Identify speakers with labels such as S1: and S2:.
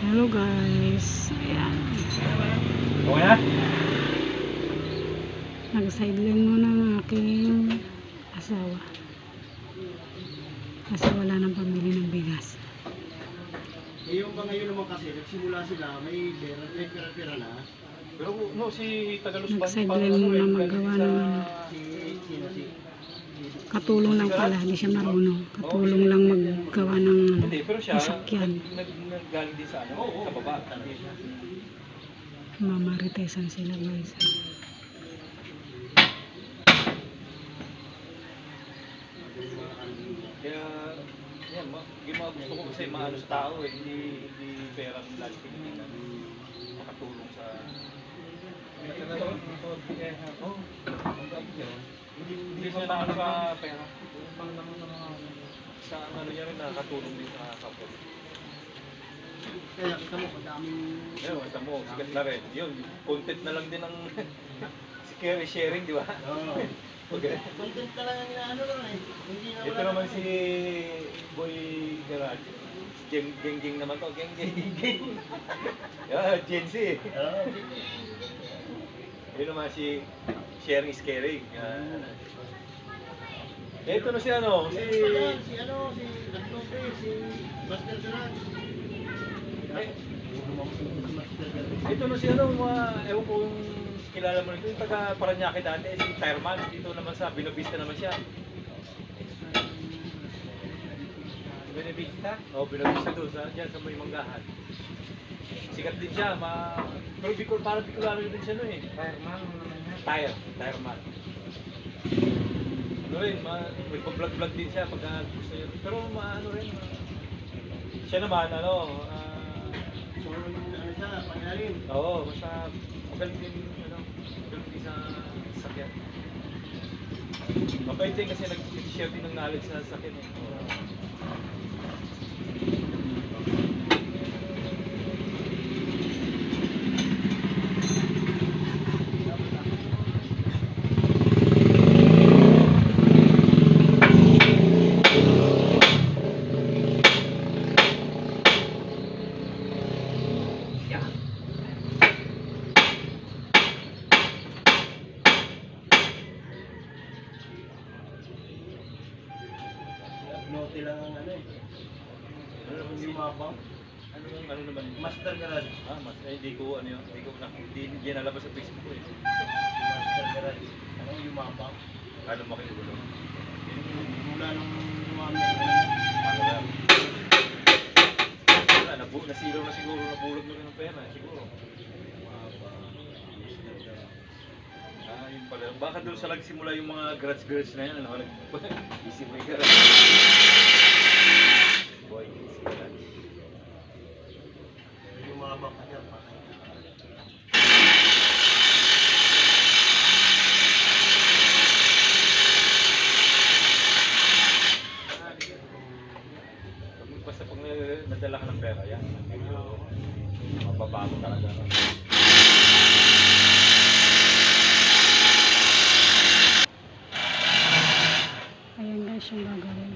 S1: Hello guys. Ayan.
S2: Okay na?
S1: Nag-sideline muna ang aking asawa. Kasi wala nang pambili ng bigas.
S3: Yung mga ngayon naman kasi, nagsimula sila, may pera na.
S2: Pero no, si Tagalog
S1: Nag-sideline muna magawa ng katulong lang pala. Hindi siya marunong. Katulong lang maggawa ng
S2: Hindi, pero siya
S1: sasakyan.
S2: naggaling din sa ano, sa baba.
S1: Mamaritesan sila guys.
S2: Kaya, yan, gusto ko kasi maano sa tao eh, hindi perang lagi tinitingnan. Makatulong sa... Hindi siya naano sa pera. Sa ano niya rin, nakakatulong din sa kapwa.
S3: Kaya kita mo, madaming...
S2: Ayun, basta mo, sikat na rin. Yun, content na lang din ng sharing, di ba?
S3: Oo.
S2: Okay.
S3: Content talaga nila ano lang eh. Hindi na
S2: Ito naman si Boy Garage. Geng-geng naman to, geng-geng. Yeah, Gen Z.
S3: Oo.
S2: Yun naman si Sharing is Caring. Ito na si ano,
S3: Si Nagnobe, si Master Duran.
S2: Ito na si ano, ewan ko yung kilala mo nito, yung taga Paranaque dati, si Tireman. Dito naman sa Binavista naman siya. Binavista? Oo, Binavista doon, dyan sa may Manggahan. Sikat din siya, pero parang Bicolano din siya no eh. Tireman naman niya. Tireman. Ano rin, nagpa-vlog din siya pagka gusto niya. Pero ano rin, siya naman,
S3: So, ano siya, pangyayari.
S2: oo, basta magaling din, magaling din sa sakyan. Mabait din kasi nag-share din ng knowledge sa sakyan eh.
S3: Note lang ang ano eh.
S2: Ano naman si
S3: Yumabang.
S2: ano naman?
S3: Master Garage.
S2: Mas hindi ko hindi nalabas sa Facebook ko eh.
S3: Master Garage. Ano yumabang?
S2: Ano makikigulo?
S3: Mula nung lumami.
S2: Ano na? Wala, nasilaw na siguro, nabulog na rin ng pera siguro. Yun pala. Baka doon sa nagsimula yung mga garage na yan, isip mo yung garage. Boy, isip garage.
S3: Yumabang ka dyan.
S2: Basta pag nadala ka ng pera, yan. Mababago talaga.
S1: Ayan guys yung gagawin.